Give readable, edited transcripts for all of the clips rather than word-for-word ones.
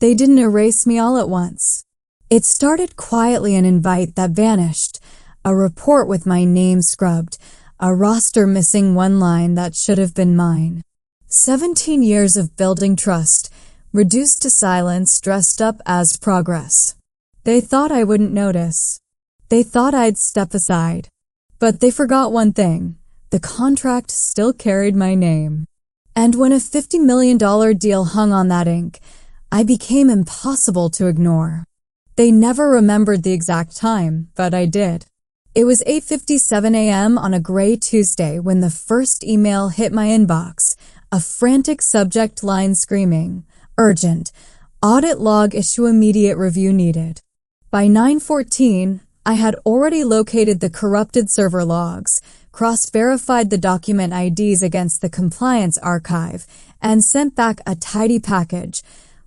They didn't erase me all at once. It started quietly, an invite that vanished, a report with my name scrubbed, a roster missing one line that should have been mine. 17 years of building trust, reduced to silence, dressed up as progress. They thought I wouldn't notice. They thought I'd step aside. But they forgot one thing. The contract still carried my name. And when a $50 million deal hung on that ink, I became impossible to ignore. They never remembered the exact time, but I did. It was 8:57 a.m. on a gray Tuesday when the first email hit my inbox, a frantic subject line screaming, "Urgent. Audit log issue immediate review needed." By 9:14, I had already located the corrupted server logs, cross-verified the document IDs against the compliance archive, and sent back a tidy package,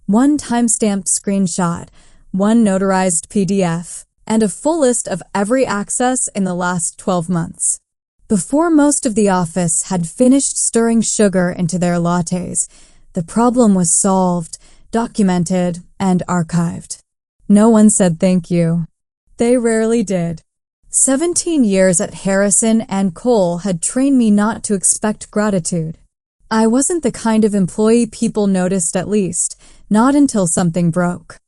one timestamped screenshot, one notarized PDF, and a full list of every access in the last 12 months. Before most of the office had finished stirring sugar into their lattes, the problem was solved, documented, and archived. No one said thank you. They rarely did. 17 years at Harrison and Cole had trained me not to expect gratitude. I wasn't the kind of employee people noticed, at least, not until something broke.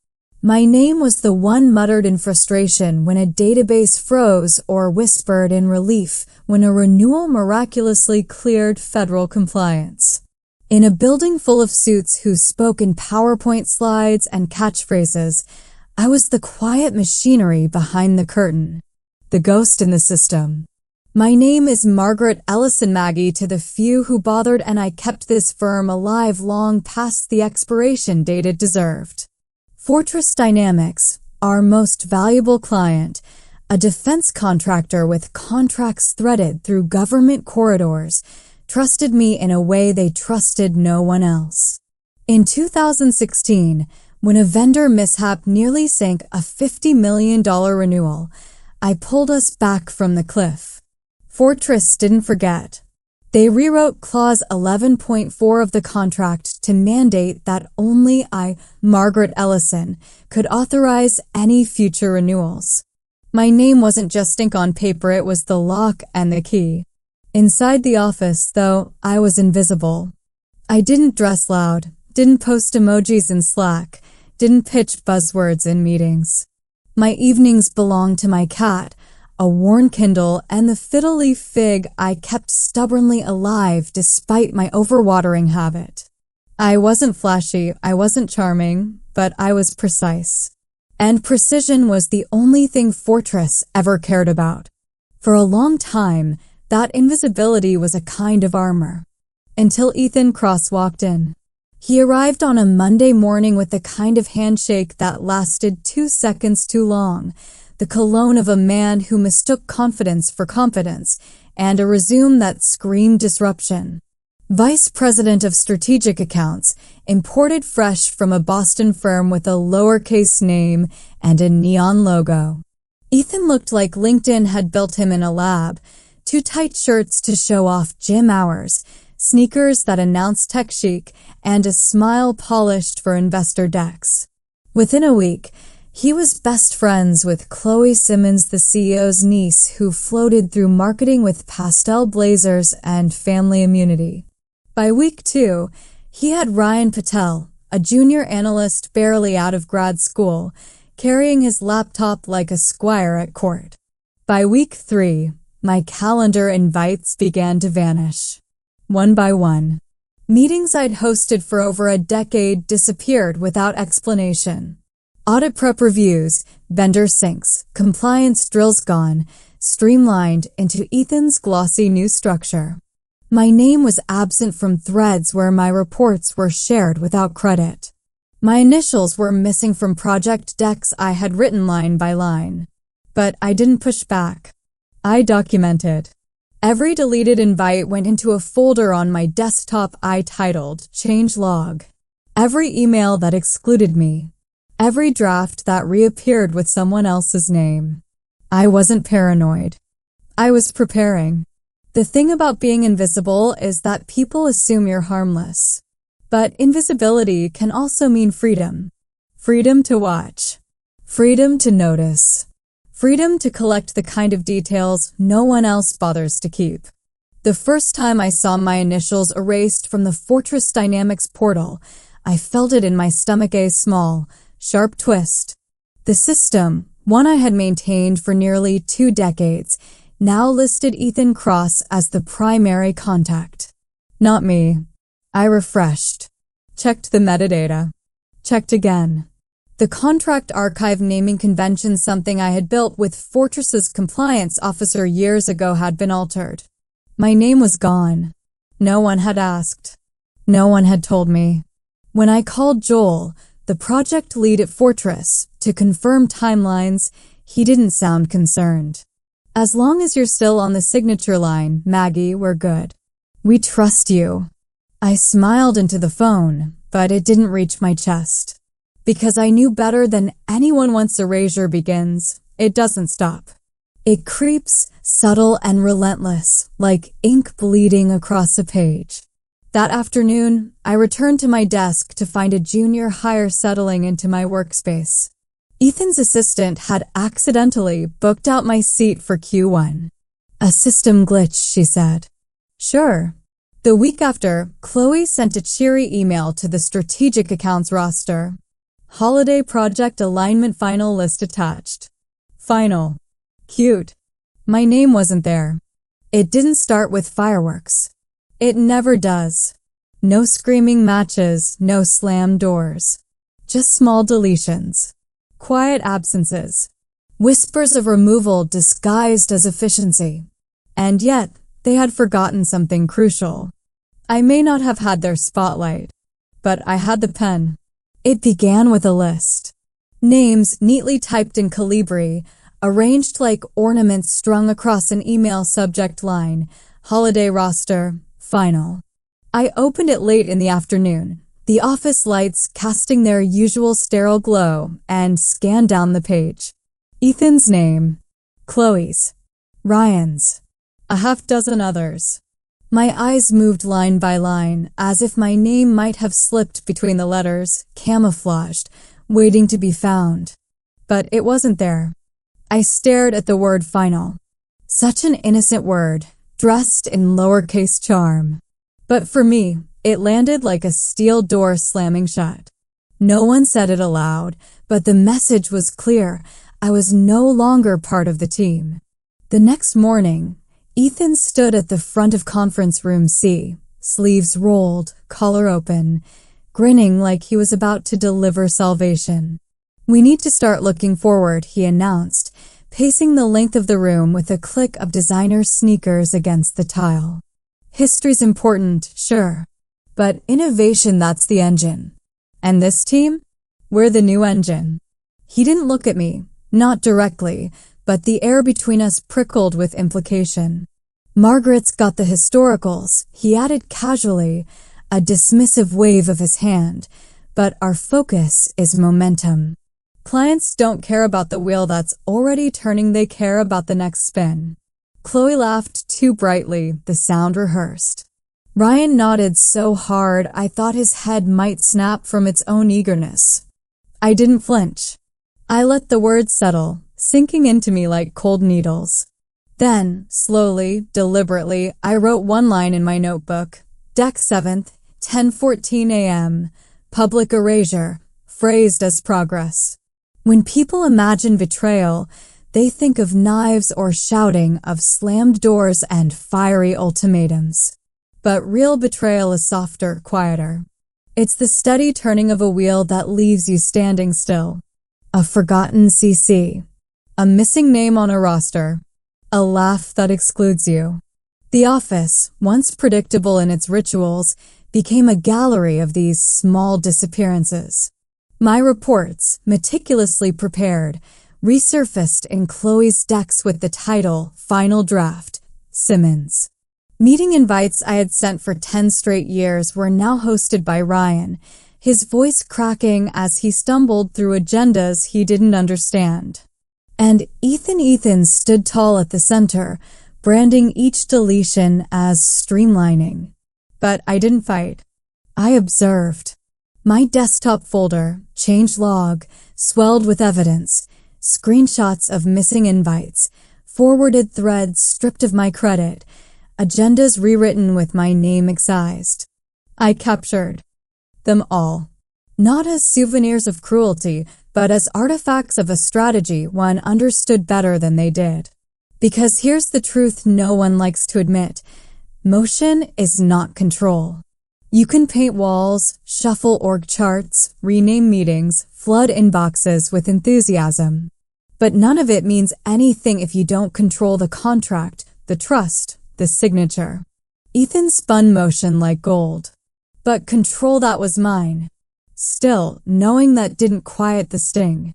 My name was the one muttered in frustration when a database froze or whispered in relief when a renewal miraculously cleared federal compliance. In a building full of suits who spoke in PowerPoint slides and catchphrases, I was the quiet machinery behind the curtain, the ghost in the system. My name is Margaret Ellison Maggie to the few who bothered, and I kept this firm alive long past the expiration date it deserved. Fortress Dynamics, our most valuable client, a defense contractor with contracts threaded through government corridors, trusted me in a way they trusted no one else. In 2016, when a vendor mishap nearly sank a $50 million renewal, I pulled us back from the cliff. Fortress didn't forget. They rewrote Clause 11.4 of the contract to mandate that only I, Margaret Ellison, could authorize any future renewals. My name wasn't just ink on paper, it was the lock and the key. Inside the office, though, I was invisible. I didn't dress loud, didn't post emojis in Slack, didn't pitch buzzwords in meetings. My evenings belonged to my cat, a worn Kindle, and the fiddle-leaf fig I kept stubbornly alive despite my overwatering habit. I wasn't flashy, I wasn't charming, but I was precise. And precision was the only thing Fortress ever cared about. For a long time, that invisibility was a kind of armor. Until Ethan Cross walked in. He arrived on a Monday morning with the kind of handshake that lasted 2 seconds too long, the cologne of a man who mistook confidence for confidence, and a resume that screamed disruption. Vice President of Strategic Accounts, imported fresh from a Boston firm with a lowercase name and a neon logo. Ethan looked like LinkedIn had built him in a lab, 2 tight shirts to show off gym hours, sneakers that announced tech chic, and a smile polished for investor decks. Within a week, he was best friends with Chloe Simmons, the CEO's niece, who floated through marketing with pastel blazers and family immunity. By week 2, he had Ryan Patel, a junior analyst barely out of grad school, carrying his laptop like a squire at court. By week 3, my calendar invites began to vanish. One by one. Meetings I'd hosted for over a decade disappeared without explanation. Audit prep reviews, vendor syncs, compliance drills gone, streamlined into Ethan's glossy new structure. My name was absent from threads where my reports were shared without credit. My initials were missing from project decks I had written line by line. But I didn't push back. I documented. Every deleted invite went into a folder on my desktop I titled Change Log. Every email that excluded me. Every draft that reappeared with someone else's name. I wasn't paranoid. I was preparing. The thing about being invisible is that people assume you're harmless. But invisibility can also mean freedom. Freedom to watch. Freedom to notice. Freedom to collect the kind of details no one else bothers to keep. The first time I saw my initials erased from the Fortress Dynamics portal, I felt it in my stomach, a small, sharp twist. The system, one I had maintained for nearly 2 decades, now listed Ethan Cross as the primary contact. Not me. I refreshed. Checked the metadata. Checked again. The contract archive naming convention, something I had built with Fortress's compliance officer years ago, had been altered. My name was gone. No one had asked. No one had told me. When I called Joel, the project lead at Fortress, to confirm timelines, he didn't sound concerned. As long as you're still on the signature line, Maggie, we're good. We trust you. I smiled into the phone, but it didn't reach my chest. Because I knew better than anyone, once erasure begins, it doesn't stop. It creeps, subtle and relentless, like ink bleeding across a page. That afternoon, I returned to my desk to find a junior hire settling into my workspace. Ethan's assistant had accidentally booked out my seat for Q1. A system glitch, she said. Sure. The week after, Chloe sent a cheery email to the strategic accounts roster. Holiday project alignment final list attached. Final. Cute. My name wasn't there. It didn't start with fireworks. It never does. No screaming matches, no slammed doors. Just small deletions. Quiet absences. Whispers of removal disguised as efficiency. And yet, they had forgotten something crucial. I may not have had their spotlight, but I had the pen. It began with a list. Names neatly typed in Calibri, arranged like ornaments strung across an email subject line. Holiday roster, final. I opened it late in the afternoon, the office lights casting their usual sterile glow, and scanned down the page. Ethan's name. Chloe's. Ryan's. A half-dozen others. My eyes moved line by line, as if my name might have slipped between the letters, camouflaged, waiting to be found. But it wasn't there. I stared at the word final. Such an innocent word, dressed in lowercase charm. But for me, it landed like a steel door slamming shut. No one said it aloud, but the message was clear. I was no longer part of the team. The next morning, Ethan stood at the front of conference room C, sleeves rolled, collar open, grinning like he was about to deliver salvation. We need to start looking forward, he announced, pacing the length of the room with a click of designer sneakers against the tile. History's important, sure, but innovation, that's the engine. And this team? We're the new engine. He didn't look at me, not directly, but the air between us prickled with implication. Margaret's got the historicals, he added casually, a dismissive wave of his hand, but our focus is momentum. Clients don't care about the wheel that's already turning, they care about the next spin. Chloe laughed too brightly, the sound rehearsed. Ryan nodded so hard I thought his head might snap from its own eagerness. I didn't flinch. I let the words settle, sinking into me like cold needles. Then, slowly, deliberately, I wrote one line in my notebook. Dec 7th, 10:14 a.m. Public erasure, phrased as progress. When people imagine betrayal, they think of knives or shouting, of slammed doors and fiery ultimatums. But real betrayal is softer, quieter. It's the steady turning of a wheel that leaves you standing still. A forgotten CC. A missing name on a roster. A laugh that excludes you. The office, once predictable in its rituals, became a gallery of these small disappearances. My reports, meticulously prepared, resurfaced in Chloe's decks with the title, Final Draft, Simmons. Meeting invites I had sent for 10 straight years were now hosted by Ryan, his voice cracking as he stumbled through agendas he didn't understand. And Ethan stood tall at the center, branding each deletion as streamlining. But I didn't fight. I observed. My desktop folder, changelog, swelled with evidence, screenshots of missing invites, forwarded threads stripped of my credit, agendas rewritten with my name excised. I captured them all, not as souvenirs of cruelty, but as artifacts of a strategy one understood better than they did. Because here's the truth no one likes to admit: motion is not control. You can paint walls, shuffle org charts, rename meetings, flood inboxes with enthusiasm. But none of it means anything if you don't control the contract, the trust, the signature. Ethan spun motion like gold. But control that was mine. Still, knowing that didn't quiet the sting.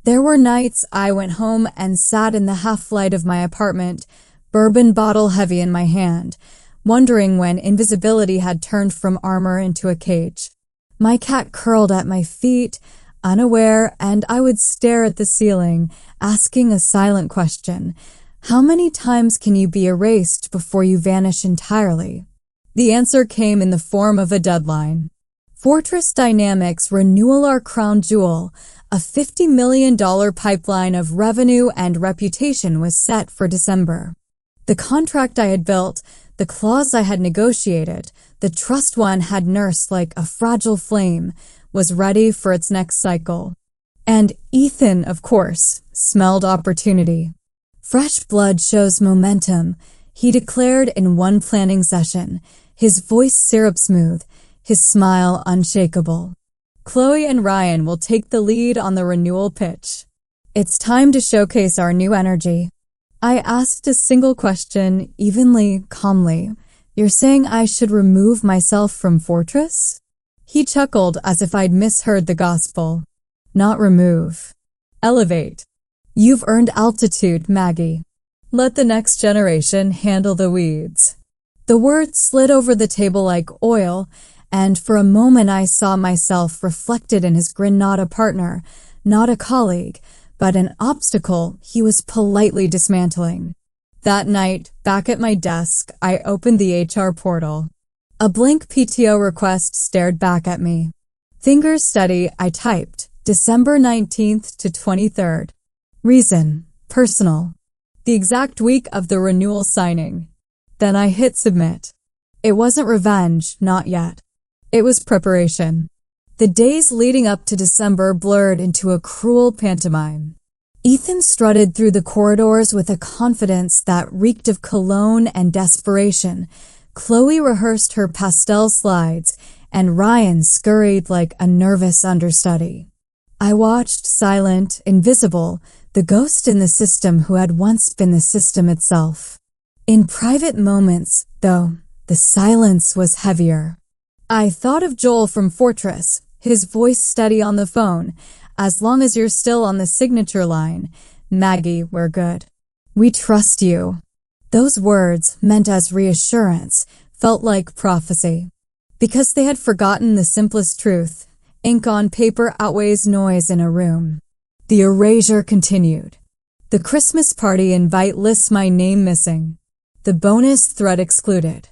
There were nights I went home and sat in the half-light of my apartment, bourbon bottle heavy in my hand, wondering when invisibility had turned from armor into a cage. My cat curled at my feet, unaware, and I would stare at the ceiling, asking a silent question: how many times can you be erased before you vanish entirely? The answer came in the form of a deadline. Fortress Dynamics Renewal, our crown jewel, a $50 million pipeline of revenue and reputation, was set for December. The contract I had built, the clause I had negotiated, the trust one had nursed like a fragile flame, was ready for its next cycle. And Ethan, of course, smelled opportunity. Fresh blood shows momentum, he declared in one planning session, his voice syrup smooth, his smile unshakable. Chloe and Ryan will take the lead on the renewal pitch. It's time to showcase our new energy. I asked a single question, evenly, calmly. You're saying I should remove myself from Fortress? He chuckled as if I'd misheard the gospel. Not remove. Elevate. You've earned altitude, Maggie. Let the next generation handle the weeds. The words slid over the table like oil, and for a moment I saw myself reflected in his grin. Not a partner, not a colleague, but an obstacle he was politely dismantling. That night, back at my desk, I opened the HR portal. A blank PTO request stared back at me. Fingers steady, I typed, December 19th to 23rd. Reason, personal. The exact week of the renewal signing. Then I hit submit. It wasn't revenge, not yet. It was preparation. The days leading up to December blurred into a cruel pantomime. Ethan strutted through the corridors with a confidence that reeked of cologne and desperation. Chloe rehearsed her pastel slides, and Ryan scurried like a nervous understudy. I watched, silent, invisible, the ghost in the system who had once been the system itself. In private moments, though, the silence was heavier. I thought of Joel from Fortress, his voice steady on the phone. As long as you're still on the signature line, Maggie, we're good. We trust you. Those words, meant as reassurance, felt like prophecy. Because they had forgotten the simplest truth: ink on paper outweighs noise in a room. The erasure continued. The Christmas party invite lists my name missing. The bonus thread excluded.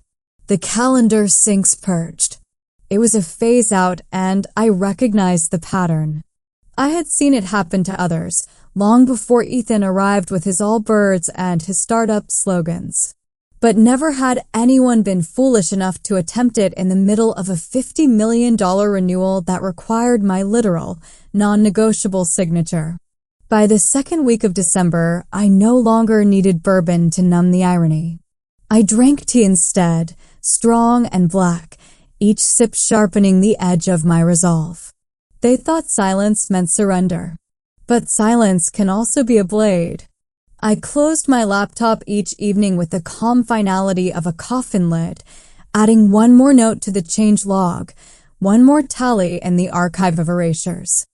The calendar syncs purged. It was a phase out, and I recognized the pattern. I had seen it happen to others, long before Ethan arrived with his all birds and his startup slogans. But never had anyone been foolish enough to attempt it in the middle of a $50 million renewal that required my literal, non-negotiable signature. By the second week of December, I no longer needed bourbon to numb the irony. I drank tea instead, strong and black, each sip sharpening the edge of my resolve. They thought silence meant surrender. But silence can also be a blade. I closed my laptop each evening with the calm finality of a coffin lid, adding one more note to the change log, one more tally in the archive of erasures.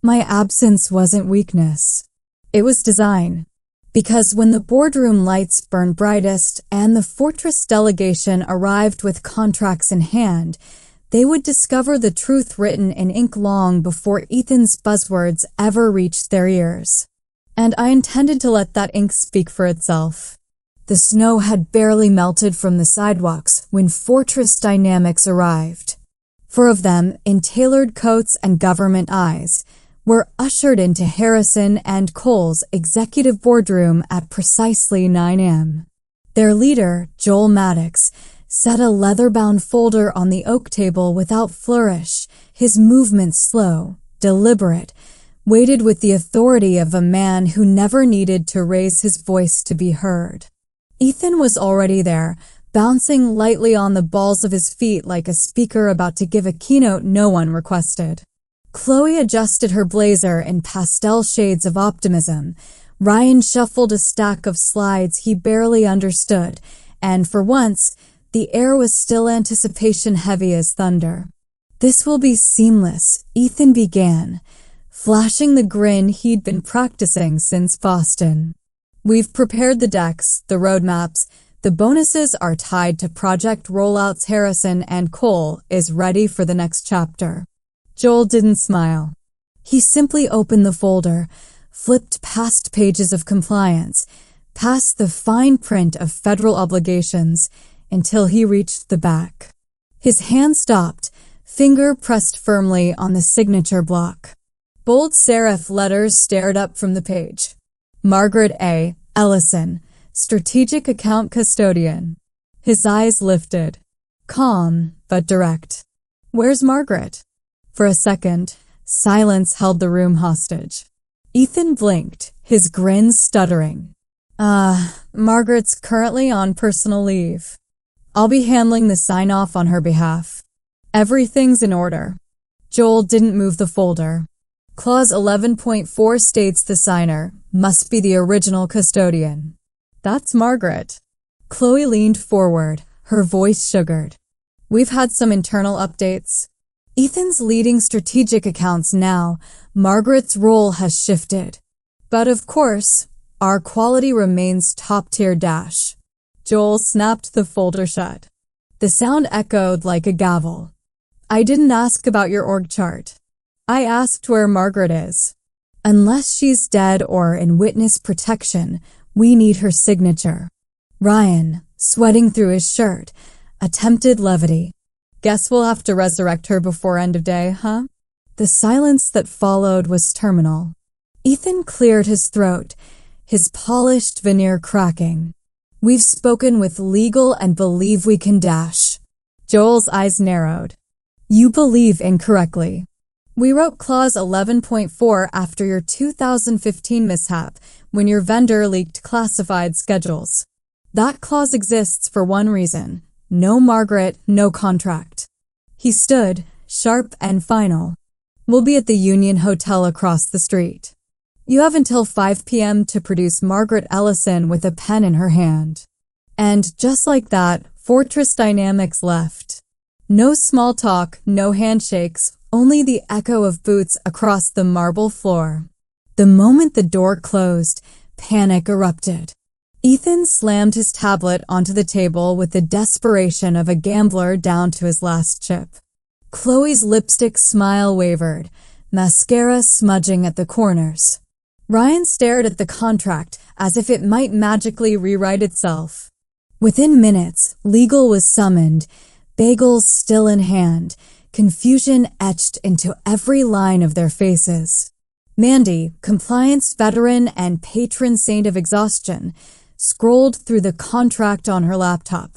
My absence wasn't weakness. It was design. Because when the boardroom lights burned brightest and the Fortress delegation arrived with contracts in hand, they would discover the truth written in ink long before Ethan's buzzwords ever reached their ears. And I intended to let that ink speak for itself. The snow had barely melted from the sidewalks when Fortress Dynamics arrived. Four of them, in tailored coats and government eyes, were ushered into Harrison and Cole's executive boardroom at precisely 9 a.m. Their leader, Joel Maddox, set a leather-bound folder on the oak table without flourish, his movements slow, deliberate, weighted with the authority of a man who never needed to raise his voice to be heard. Ethan was already there, bouncing lightly on the balls of his feet like a speaker about to give a keynote no one requested. Chloe adjusted her blazer in pastel shades of optimism. Ryan shuffled a stack of slides he barely understood, and for once, the air was still anticipation heavy as thunder. "This will be seamless," Ethan began, flashing the grin he'd been practicing since Boston. "We've prepared the decks, the roadmaps. The bonuses are tied to project rollouts. Harrison and Cole is ready for the next chapter." Joel didn't smile. He simply opened the folder, flipped past pages of compliance, past the fine print of federal obligations, until he reached the back. His hand stopped, finger pressed firmly on the signature block. Bold serif letters stared up from the page. Margaret A. Ellison, Strategic Account Custodian. His eyes lifted. Calm, but direct. "Where's Margaret?" For a second, silence held the room hostage. Ethan blinked, his grin stuttering. Margaret's currently on personal leave. I'll be handling the sign-off on her behalf. Everything's in order." Joel didn't move the folder. Clause 11.4 states the signer must be the original custodian. "That's Margaret." Chloe leaned forward, her voice sugared. "We've had some internal updates. Ethan's leading strategic accounts now. Margaret's role has shifted. But of course, our quality remains top-tier dash." Joel snapped the folder shut. The sound echoed like a gavel. "I didn't ask about your org chart. I asked where Margaret is. Unless she's dead or in witness protection, we need her signature." Ryan, sweating through his shirt, attempted levity. "Guess we'll have to resurrect her before end of day, huh?" The silence that followed was terminal. Ethan cleared his throat, his polished veneer cracking. "We've spoken with legal and believe we can dash." Joel's eyes narrowed. "You believe incorrectly. We wrote clause 11.4 after your 2015 mishap when your vendor leaked classified schedules. That clause exists for one reason. No Margaret, no contract." He stood, sharp and final. "We'll be at the Union Hotel across the street. You have until 5 p.m. to produce Margaret Ellison with a pen in her hand." And just like that, Fortress Dynamics left. No small talk, no handshakes, only the echo of boots across the marble floor. The moment the door closed, panic erupted. Ethan slammed his tablet onto the table with the desperation of a gambler down to his last chip. Chloe's lipstick smile wavered, mascara smudging at the corners. Ryan stared at the contract as if it might magically rewrite itself. Within minutes, legal was summoned, bagels still in hand, confusion etched into every line of their faces. Mandy, compliance veteran and patron saint of exhaustion, scrolled through the contract on her laptop.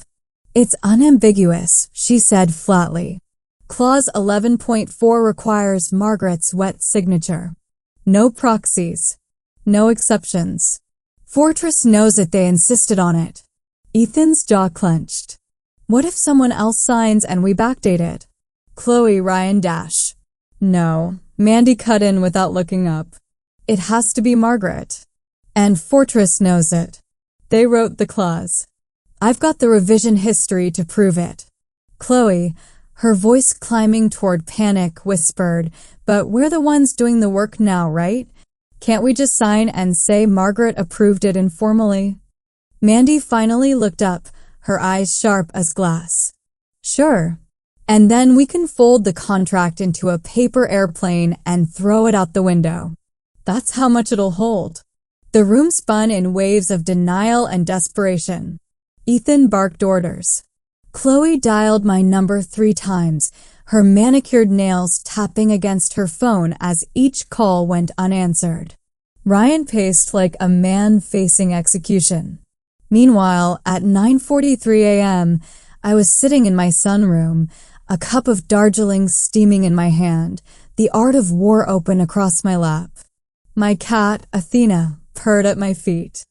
"It's unambiguous," she said flatly. "Clause 11.4 requires Margaret's wet signature. No proxies. No exceptions. Fortress knows it, they insisted on it." Ethan's jaw clenched. "What if someone else signs and we backdate it?" Chloe Ryan dash. "No." Mandy cut in without looking up. "It has to be Margaret. And Fortress knows it. They wrote the clause. I've got the revision history to prove it." Chloe, her voice climbing toward panic, whispered, "But we're the ones doing the work now, right? Can't we just sign and say Margaret approved it informally?" Mandy finally looked up, her eyes sharp as glass. "Sure. And then we can fold the contract into a paper airplane and throw it out the window. That's how much it'll hold." The room spun in waves of denial and desperation. Ethan barked orders. Chloe dialed my number 3 times, her manicured nails tapping against her phone as each call went unanswered. Ryan paced like a man facing execution. Meanwhile, at 9:43 a.m., I was sitting in my sunroom, a cup of Darjeeling steaming in my hand, the Art of War open across my lap. My cat, Athena, purred at my feet.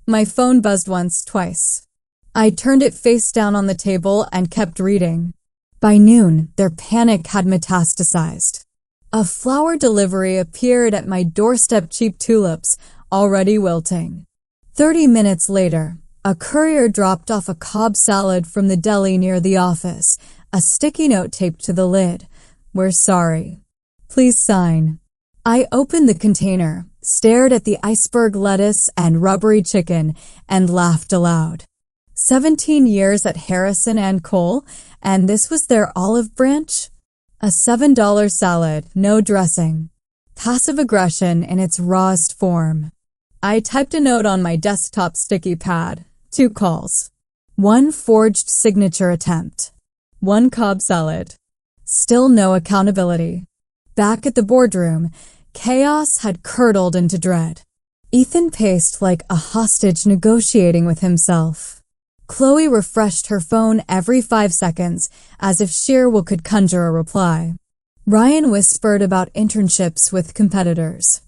My phone buzzed once, twice. I turned it face down on the table and kept reading. By noon, their panic had metastasized. A flower delivery appeared at my doorstep, cheap tulips, already wilting. 30 minutes later, a courier dropped off a Cobb salad from the deli near the office, a sticky note taped to the lid. "We're sorry. Please sign." I opened the container, stared at the iceberg lettuce and rubbery chicken, and laughed aloud. 17 years at Harrison and Cole, and this was their olive branch? A $7 salad, no dressing. Passive aggression in its rawest form. I typed a note on my desktop sticky pad. 2 calls. 1 forged signature attempt. 1 Cobb salad. Still no accountability. Back at the boardroom, chaos had curdled into dread. Ethan paced like a hostage negotiating with himself. Chloe refreshed her phone every 5 seconds, as if sheer will could conjure a reply. Ryan whispered about internships with competitors.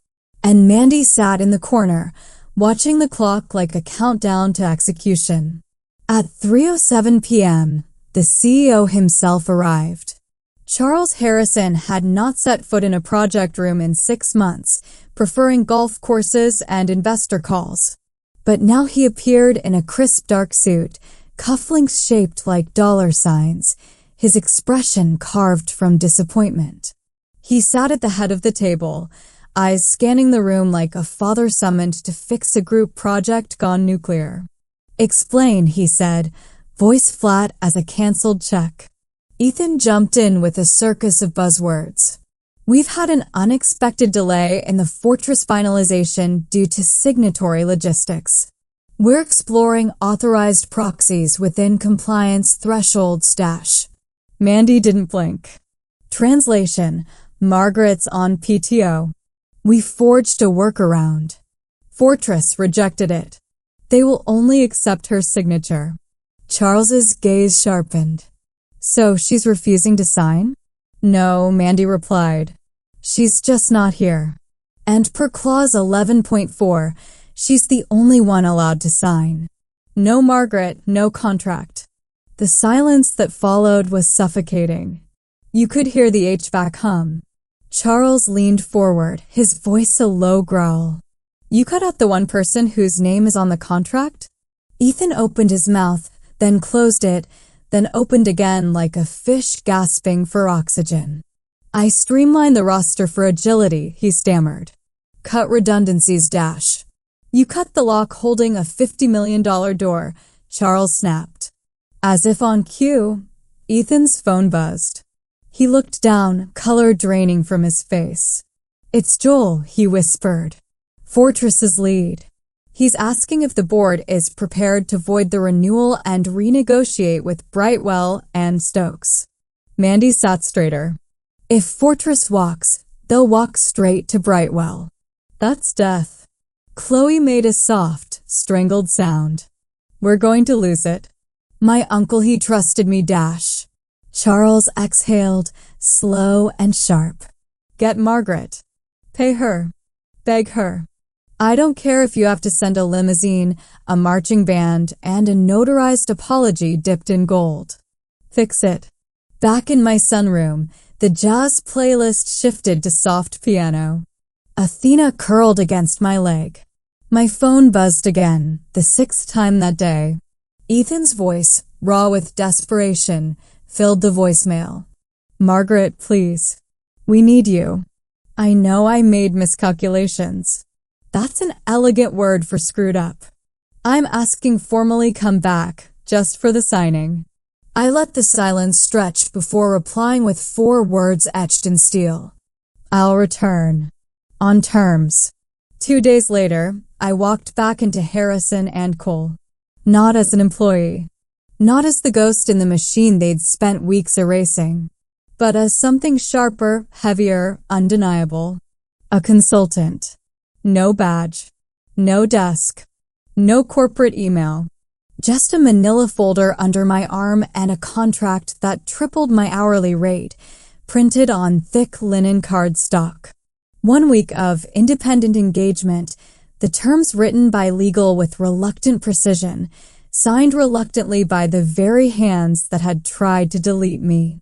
And Mandy sat in the corner, watching the clock like a countdown to execution. At 3:07 p.m., the CEO himself arrived. Charles Harrison had not set foot in a project room in 6 months, preferring golf courses and investor calls. But now he appeared in a crisp dark suit, cufflinks shaped like $signs, his expression carved from disappointment. He sat at the head of the table, eyes scanning the room like a father summoned to fix a group project gone nuclear. "Explain," he said, voice flat as a canceled check. Ethan jumped in with a circus of buzzwords. "We've had an unexpected delay in the Fortress finalization due to signatory logistics. We're exploring authorized proxies within compliance threshold stash." Mandy didn't blink. Translation: Margaret's on PTO. "We forged a workaround. Fortress rejected it. They will only accept her signature." Charles's gaze sharpened. "So she's refusing to sign?" "No," Mandy replied. "She's just not here. And per clause 11.4, she's the only one allowed to sign. No Margaret, no contract." The silence that followed was suffocating. You could hear the HVAC hum. Charles leaned forward, his voice a low growl. "You cut out the one person whose name is on the contract?" Ethan opened his mouth, then closed it, then opened again like a fish gasping for oxygen. "I streamlined the roster for agility," he stammered. "Cut redundancies dash." "You cut the lock holding a $50 million door," Charles snapped. As if on cue, Ethan's phone buzzed. He looked down, color draining from his face. "It's Joel," he whispered. "Fortress's lead. He's asking if the board is prepared to void the renewal and renegotiate with Brightwell and Stokes." Mandy sat straighter. "If Fortress walks, they'll walk straight to Brightwell. That's death." Chloe made a soft, strangled sound. "We're going to lose it. My uncle, he trusted me dash." Charles exhaled, slow and sharp. "Get Margaret. Pay her. Beg her. I don't care if you have to send a limousine, a marching band, and a notarized apology dipped in gold. Fix it." Back in my sunroom, the jazz playlist shifted to soft piano. Athena curled against my leg. My phone buzzed again, the 6th time that day. Ethan's voice, raw with desperation, filled the voicemail. "Margaret, please. We need you. I know I made miscalculations." That's an elegant word for screwed up. "I'm asking formally come back, just for the signing." I let the silence stretch before replying with 4 words etched in steel. "I'll return. On terms." 2 days later, I walked back into Harrison and Cole. Not as an employee. Not as the ghost in the machine they'd spent weeks erasing. but as something sharper, heavier, undeniable. A consultant. No badge. No desk. No corporate email. Just a manila folder under my arm and a contract that tripled my hourly rate, printed on thick linen cardstock. 1 week of independent engagement, the terms written by legal with reluctant precision, signed reluctantly by the very hands that had tried to delete me.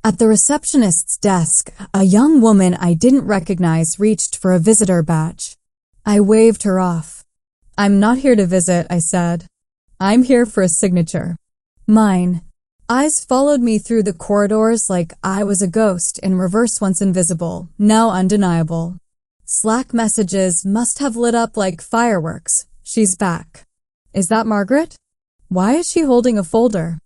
At the receptionist's desk, a young woman I didn't recognize reached for a visitor badge. I waved her off. "I'm not here to visit," I said. "I'm here for a signature." Mine. Eyes followed me through the corridors like I was a ghost in reverse, once invisible, now undeniable. Slack messages must have lit up like fireworks. "She's back." "Is that Margaret?" "Why is she holding a folder?"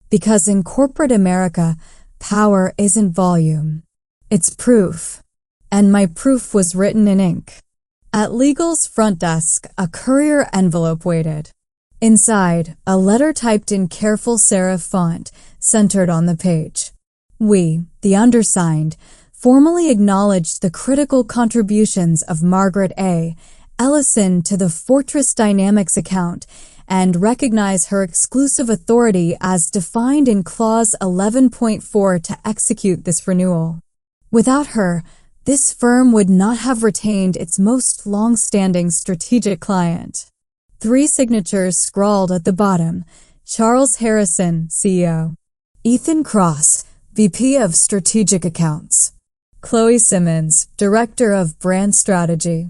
Because in corporate America, power isn't volume. It's proof. And my proof was written in ink. At legal's front desk, a courier envelope waited. Inside, a letter typed in careful serif font centered on the page. We, the undersigned, formally acknowledged the critical contributions of Margaret A. Ellison to the Fortress Dynamics account and recognize her exclusive authority as defined in Clause 11.4 to execute this renewal. Without her, this firm would not have retained its most long-standing strategic client. 3 signatures scrawled at the bottom: Charles Harrison, CEO. Ethan Cross, VP of Strategic Accounts. Chloe Simmons, Director of Brand Strategy.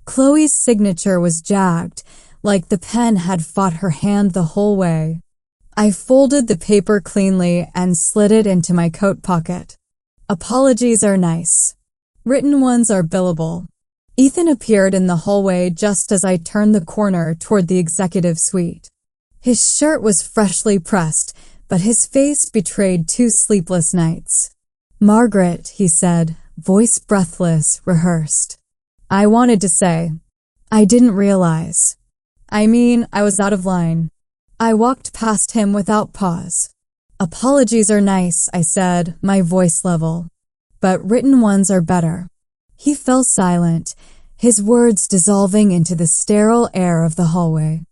Chloe's signature was jagged, like the pen had fought her hand the whole way. I folded the paper cleanly and slid it into my coat pocket. Apologies are nice. Written ones are billable. Ethan appeared in the hallway just as I turned the corner toward the executive suite. His shirt was freshly pressed, but his face betrayed 2 sleepless nights. "Margaret," he said, voice breathless, rehearsed. I wanted to say, "I didn't realize. I was out of line." I walked past him without pause. "Apologies are nice," I said, my voice level. "But written ones are better." He fell silent, his words dissolving into the sterile air of the hallway.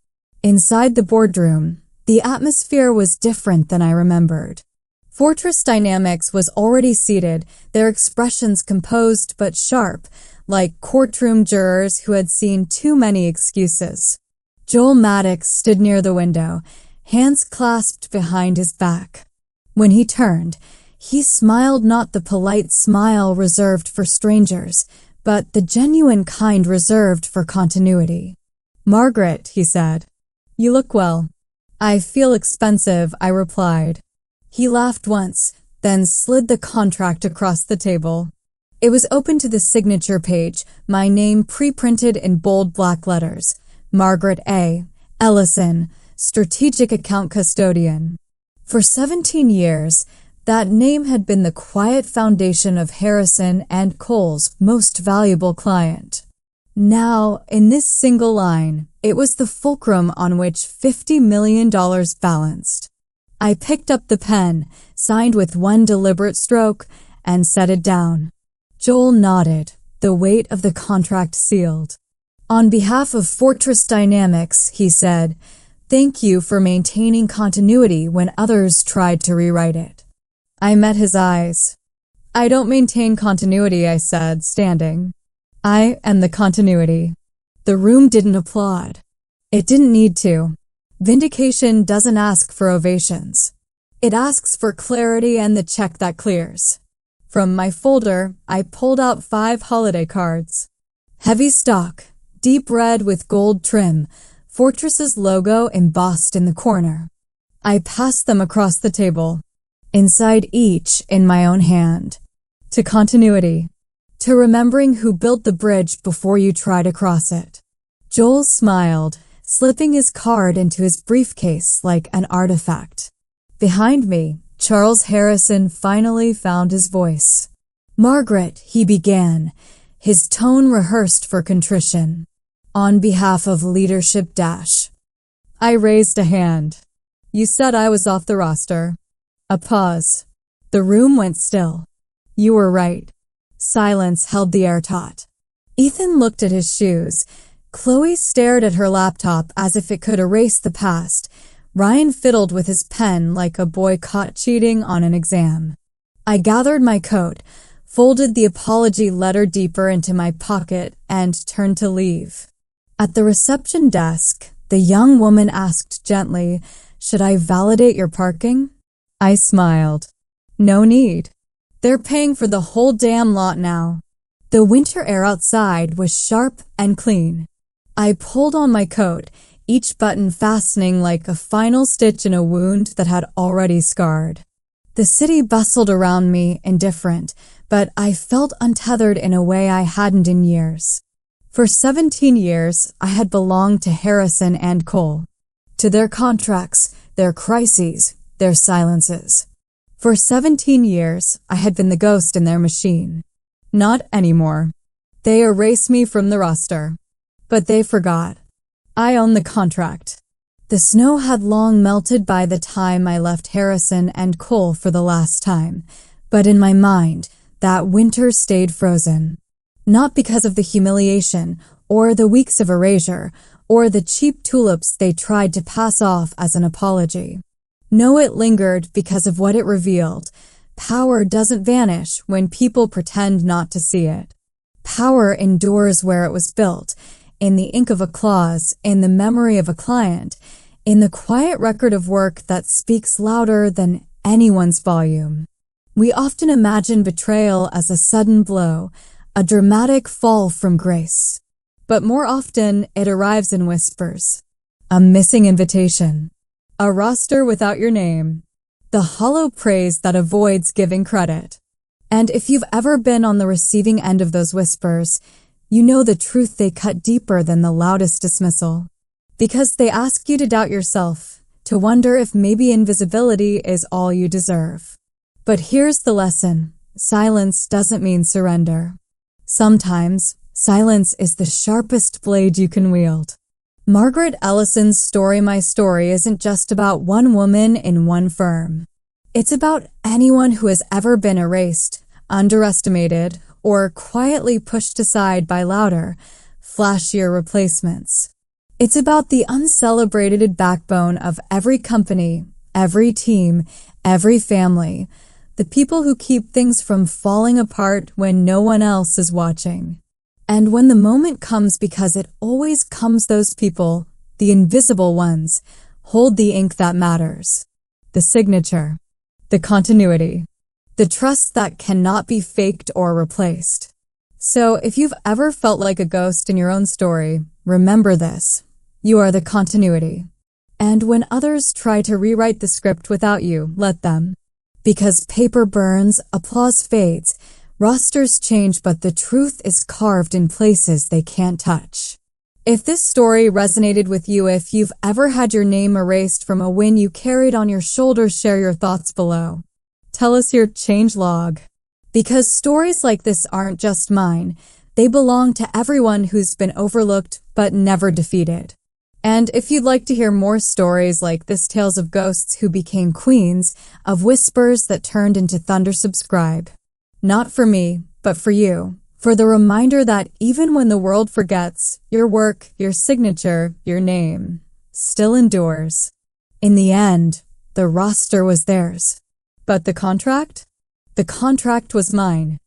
Inside the boardroom, the atmosphere was different than I remembered. Fortress Dynamics was already seated, their expressions composed but sharp, like courtroom jurors who had seen too many excuses. Joel Maddox stood near the window, hands clasped behind his back. When he turned, he smiled, not the polite smile reserved for strangers, but the genuine kind reserved for continuity. "Margaret," he said, "you look well." "I feel expensive," I replied. He laughed once, then slid the contract across the table. It was open to the signature page, my name pre-printed in bold black letters. Margaret A. Ellison, Strategic Account Custodian. For 17 years, that name had been the quiet foundation of Harrison and Cole's most valuable client. Now, in this single line, it was the fulcrum on which $50 million balanced. I picked up the pen, signed with one deliberate stroke, and set it down. Joel nodded, the weight of the contract sealed. "On behalf of Fortress Dynamics," he said, "thank you for maintaining continuity when others tried to rewrite it." I met his eyes. "I don't maintain continuity," I said, standing. "I am the continuity." The room didn't applaud. It didn't need to. Vindication doesn't ask for ovations. It asks for clarity and the check that clears. From my folder, I pulled out 5 holiday cards. Heavy stock, deep red with gold trim, Fortress's logo embossed in the corner. I passed them across the table. Inside each, in my own hand. To continuity. To remembering who built the bridge before you try to cross it. Joel smiled, slipping his card into his briefcase like an artifact. Behind me, Charles Harrison finally found his voice. "Margaret," he began, his tone rehearsed for contrition. "On behalf of Leadership Dash." I raised a hand. "You said I was off the roster." A pause. The room went still. You were right. Silence held the air taut. Ethan looked at his shoes. Chloe stared at her laptop as if it could erase the past. Ryan fiddled with his pen like a boy caught cheating on an exam. I gathered my coat, folded the apology letter deeper into my pocket, and turned to leave. At the reception desk, the young woman asked gently, "Should I validate your parking?" I smiled. No need. They're paying for the whole damn lot now. The winter air outside was sharp and clean. I pulled on my coat, each button fastening like a final stitch in a wound that had already scarred. The city bustled around me, indifferent, but I felt untethered in a way I hadn't in years. For 17 years, I had belonged to Harrison and Cole, to their contracts, their crises, their silences. For 17 years, I had been the ghost in their machine. Not anymore. They erased me from the roster. But they forgot. I owned the contract. The snow had long melted by the time I left Harrison and Cole for the last time, but in my mind, that winter stayed frozen. Not because of the humiliation, or the weeks of erasure, or the cheap tulips they tried to pass off as an apology. No, it lingered because of what it revealed. Power doesn't vanish when people pretend not to see it. Power endures where it was built, in the ink of a clause, in the memory of a client, in the quiet record of work that speaks louder than anyone's volume. We often imagine betrayal as a sudden blow, a dramatic fall from grace. But more often, it arrives in whispers. A missing invitation. A roster without your name. The hollow praise that avoids giving credit. And if you've ever been on the receiving end of those whispers, you know the truth they cut deeper than the loudest dismissal. Because they ask you to doubt yourself, to wonder if maybe invisibility is all you deserve. But here's the lesson. Silence doesn't mean surrender. Sometimes, silence is the sharpest blade you can wield. Margaret Ellison's Story My Story isn't just about one woman in one firm. It's about anyone who has ever been erased, underestimated, or quietly pushed aside by louder, flashier replacements. It's about the uncelebrated backbone of every company, every team, every family, the people who keep things from falling apart when no one else is watching. And when the moment comes, because it always comes, those people, the invisible ones, hold the ink that matters. The signature. The continuity. The trust that cannot be faked or replaced. So if you've ever felt like a ghost in your own story, remember this. You are the continuity. And when others try to rewrite the script without you, let them. Because paper burns, applause fades, rosters change, but the truth is carved in places they can't touch. If this story resonated with you, if you've ever had your name erased from a win you carried on your shoulders, share your thoughts below. Tell us your change log. Because stories like this aren't just mine. They belong to everyone who's been overlooked but never defeated. And if you'd like to hear more stories like this, tales of ghosts who became queens, of whispers that turned into thunder, subscribe. Not for me, but for you. For the reminder that even when the world forgets, your work, your signature, your name still endures. In the end, the roster was theirs. But the contract? The contract was mine.